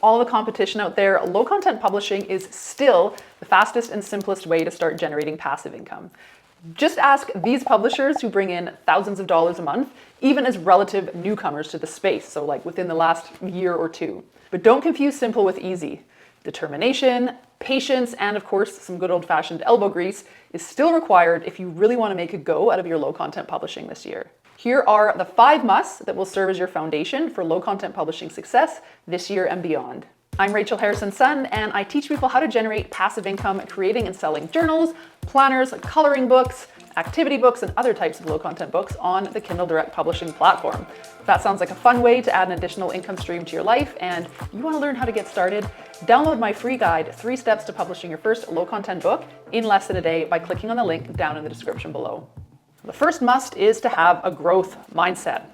all the competition out there, low content publishing is still the fastest and simplest way to start generating passive income. Just ask these publishers who bring in thousands of dollars a month, even as relative newcomers to the space, so like within the last year or two. But don't confuse simple with easy. Determination, patience, and of course, some good old-fashioned elbow grease is still required if you really want to make a go out of your low content publishing this year. Here are the 5 musts that will serve as your foundation for low content publishing success this year and beyond. I'm Rachel Harrison-Sun, and I teach people how to generate passive income creating and selling journals, planners, coloring books, activity books, and other types of low content books on the Kindle Direct Publishing platform. If that sounds like a fun way to add an additional income stream to your life and you want to learn how to get started, download my free guide, 3 Steps to Publishing Your First Low Content Book in Less Than a Day by clicking on the link down in the description below. The first must is to have a growth mindset.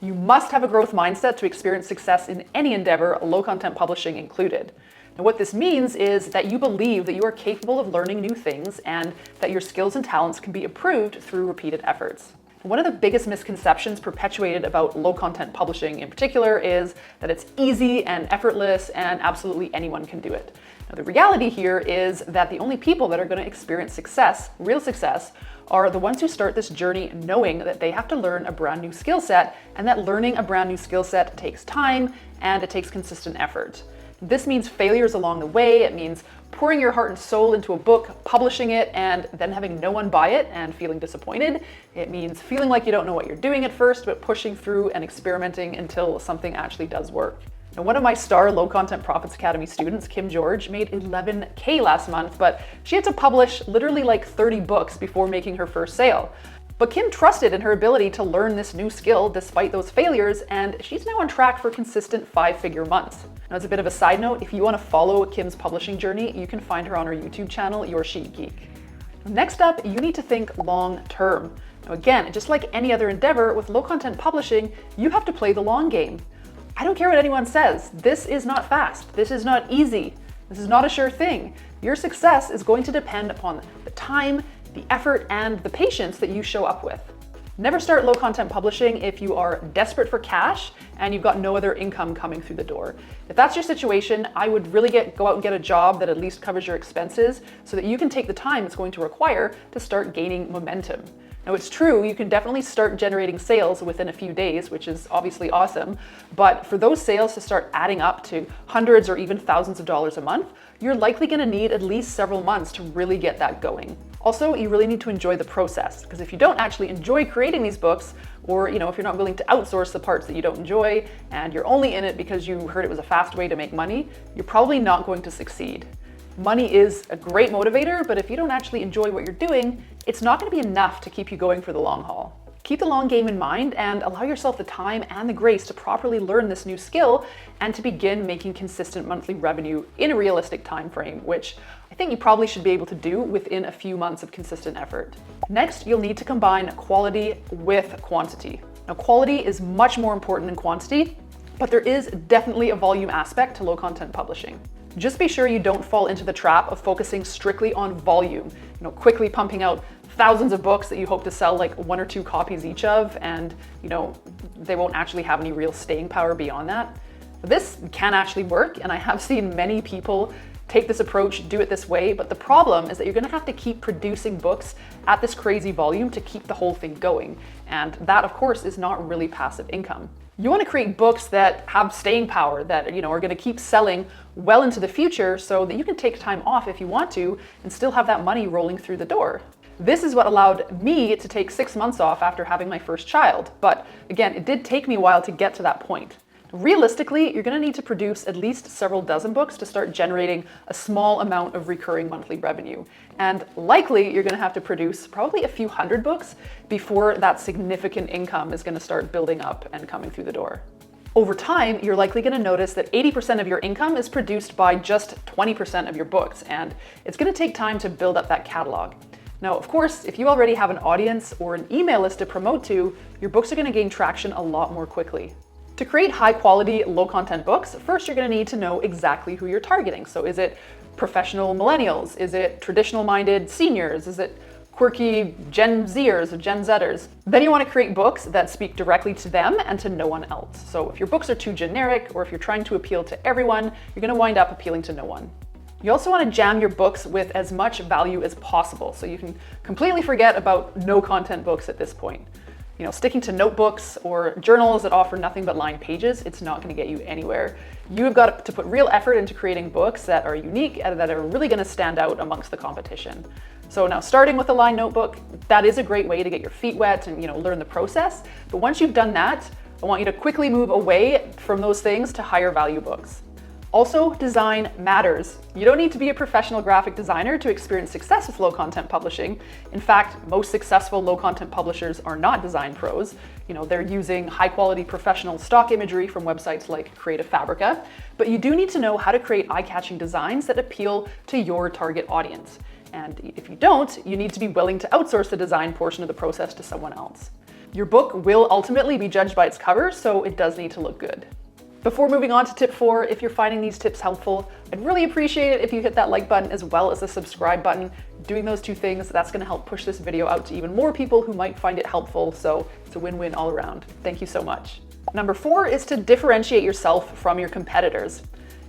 You must have a growth mindset to experience success in any endeavor, low content publishing included. And what this means is that you believe that you are capable of learning new things and that your skills and talents can be improved through repeated efforts. One of the biggest misconceptions perpetuated about low content publishing in particular is that it's easy and effortless and absolutely anyone can do it. Now, the reality here is that the only people that are going to experience success, real success, are the ones who start this journey knowing that they have to learn a brand new skill set and that learning a brand new skill set takes time and it takes consistent effort. This means failures along the way. It means pouring your heart and soul into a book, publishing it, and then having no one buy it and feeling disappointed. It means feeling like you don't know what you're doing at first, but pushing through and experimenting until something actually does work. Now, one of my star Low Content Profits Academy students, Kim George, made $11K last month, but she had to publish literally like 30 books before making her first sale. But Kim trusted in her ability to learn this new skill despite those failures, and she's now on track for consistent 5-figure months. Now, as a bit of a side note, if you want to follow Kim's publishing journey, you can find her on her YouTube channel, Your Sheet Geek. Next up, you need to think long term. Now again, just like any other endeavor with low content publishing, you have to play the long game. I don't care what anyone says. This is not fast. This is not easy. This is not a sure thing. Your success is going to depend upon the time, the effort, and the patience that you show up with. Never start low content publishing if you are desperate for cash and you've got no other income coming through the door. If that's your situation, I would really go out and get a job that at least covers your expenses so that you can take the time it's going to require to start gaining momentum. Now, it's true, you can definitely start generating sales within a few days, which is obviously awesome, but for those sales to start adding up to hundreds or even thousands of dollars a month, you're likely going to need at least several months to really get that going. Also, you really need to enjoy the process, because if you don't actually enjoy creating these books, or if you're not willing to outsource the parts that you don't enjoy, and you're only in it because you heard it was a fast way to make money, you're probably not going to succeed. Money is a great motivator, but if you don't actually enjoy what you're doing, it's not going to be enough to keep you going for the long haul. Keep the long game in mind and allow yourself the time and the grace to properly learn this new skill and to begin making consistent monthly revenue in a realistic time frame, which I think you probably should be able to do within a few months of consistent effort. Next, you'll need to combine quality with quantity. Now, quality is much more important than quantity, but there is definitely a volume aspect to low content publishing. Just be sure you don't fall into the trap of focusing strictly on volume, quickly pumping out thousands of books that you hope to sell like 1 or 2 copies each of, and they won't actually have any real staying power beyond that. This can actually work, and I have seen many people take this approach, do it this way, but the problem is that you're going to have to keep producing books at this crazy volume to keep the whole thing going, and that of course is not really passive income. You want to create books that have staying power, that are going to keep selling well into the future so that you can take time off if you want to and still have that money rolling through the door. This is what allowed me to take 6 months off after having my first child. But again, it did take me a while to get to that point. Realistically, you're going to need to produce at least several dozen books to start generating a small amount of recurring monthly revenue. And likely, you're going to have to produce probably a few hundred books before that significant income is going to start building up and coming through the door. Over time, you're likely going to notice that 80% of your income is produced by just 20% of your books, and it's going to take time to build up that catalog. Now, of course, if you already have an audience or an email list to promote to, your books are going to gain traction a lot more quickly. To create high quality, low content books, first you're going to need to know exactly who you're targeting. So is it professional millennials? Is it traditional minded seniors? Is it quirky Gen Zers or Gen Zers. Then you want to create books that speak directly to them and to no one else. So if your books are too generic, or if you're trying to appeal to everyone, you're going to wind up appealing to no one. You also want to jam your books with as much value as possible, so you can completely forget about no content books at this point. Sticking to notebooks or journals that offer nothing but lined pages, it's not going to get you anywhere. You've got to put real effort into creating books that are unique and that are really going to stand out amongst the competition. So now, starting with a lined notebook, that is a great way to get your feet wet and learn the process. But once you've done that, I want you to quickly move away from those things to higher value books. Also, design matters. You don't need to be a professional graphic designer to experience success with low content publishing. In fact, most successful low content publishers are not design pros. They're using high quality professional stock imagery from websites like Creative Fabrica, but you do need to know how to create eye-catching designs that appeal to your target audience. And if you don't, you need to be willing to outsource the design portion of the process to someone else. Your book will ultimately be judged by its cover, so it does need to look good. Before moving on to tip 4, if you're finding these tips helpful, I'd really appreciate it if you hit that like button as well as the subscribe button. Doing those two things, that's going to help push this video out to even more people who might find it helpful, so it's a win-win all around. Thank you so much. Number 4 is to differentiate yourself from your competitors.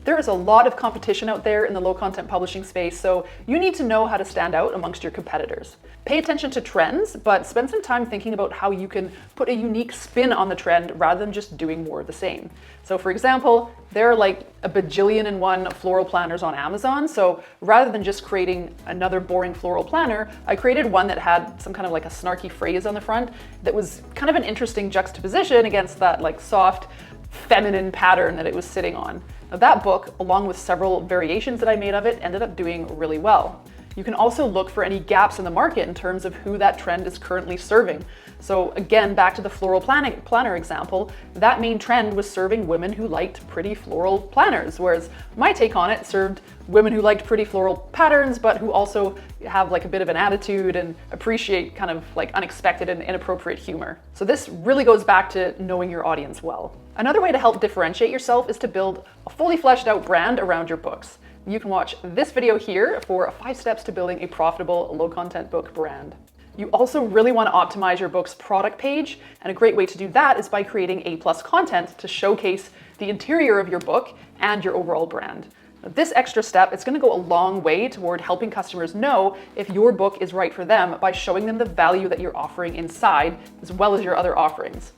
There is a lot of competition out there in the low content publishing space, so you need to know how to stand out amongst your competitors. Pay attention to trends, but spend some time thinking about how you can put a unique spin on the trend rather than just doing more of the same. So for example, there are like a bajillion and one floral planners on Amazon, so rather than just creating another boring floral planner, I created one that had some kind of like a snarky phrase on the front that was kind of an interesting juxtaposition against that like soft, feminine pattern that it was sitting on. Now that book, along with several variations that I made of it, ended up doing really well. You can also look for any gaps in the market in terms of who that trend is currently serving. So again, back to the floral planner example, that main trend was serving women who liked pretty floral planners, whereas my take on it served women who liked pretty floral patterns, but who also have like a bit of an attitude and appreciate kind of like unexpected and inappropriate humor. So this really goes back to knowing your audience well. Another way to help differentiate yourself is to build a fully fleshed out brand around your books. You can watch this video here for 5 steps to building a profitable low content book brand. You also really want to optimize your book's product page, and a great way to do that is by creating A+ content to showcase the interior of your book and your overall brand. Now, this extra step is going to go a long way toward helping customers know if your book is right for them by showing them the value that you're offering inside, as well as your other offerings.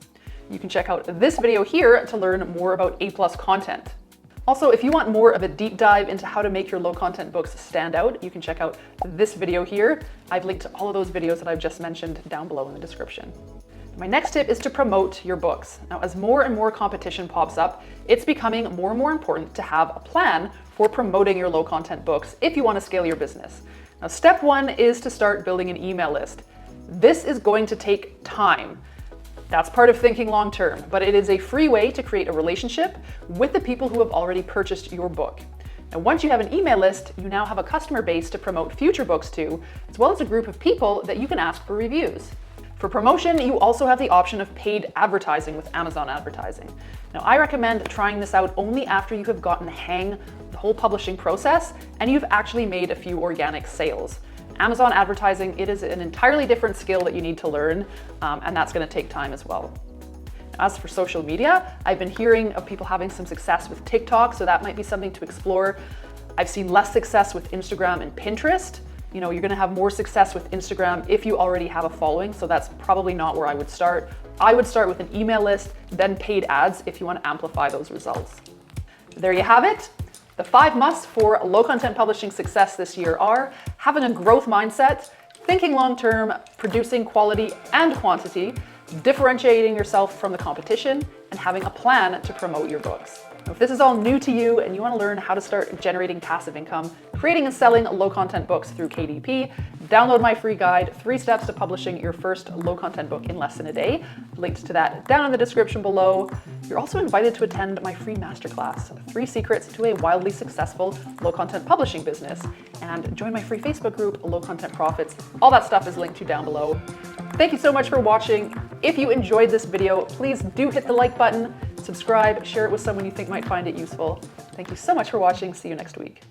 You can check out this video here to learn more about A+ content. Also, if you want more of a deep dive into how to make your low content books stand out, you can check out this video here. I've linked to all of those videos that I've just mentioned down below in the description. My next tip is to promote your books. Now, as more and more competition pops up, it's becoming more and more important to have a plan for promoting your low content books if you want to scale your business. Now, step 1 is to start building an email list. This is going to take time. That's part of thinking long term, but it is a free way to create a relationship with the people who have already purchased your book. And once you have an email list, you now have a customer base to promote future books to, as well as a group of people that you can ask for reviews. For promotion, you also have the option of paid advertising with Amazon advertising. Now, I recommend trying this out only after you have gotten the hang of the whole publishing process and you've actually made a few organic sales. Amazon advertising, it is an entirely different skill that you need to learn, and that's going to take time as well. As for social media, I've been hearing of people having some success with TikTok, so that might be something to explore. I've seen less success with Instagram and Pinterest. You're going to have more success with Instagram if you already have a following, so that's probably not where I would start. I would start with an email list, then paid ads if you want to amplify those results. There you have it. The 5 musts for low content publishing success this year are having a growth mindset, thinking long-term, producing quality and quantity, differentiating yourself from the competition, and having a plan to promote your books. Now, if this is all new to you and you want to learn how to start generating passive income, creating and selling low content books through KDP, download my free guide, 3 steps to publishing your first low content book in less than a day. Linked to that down in the description below. You're also invited to attend my free masterclass, 3 secrets to a wildly successful low content publishing business, and join my free Facebook group, Low Content Profits. All that stuff is linked to down below. Thank you so much for watching. If you enjoyed this video, please do hit the like button, subscribe, share it with someone you think might find it useful. Thank you so much for watching. See you next week.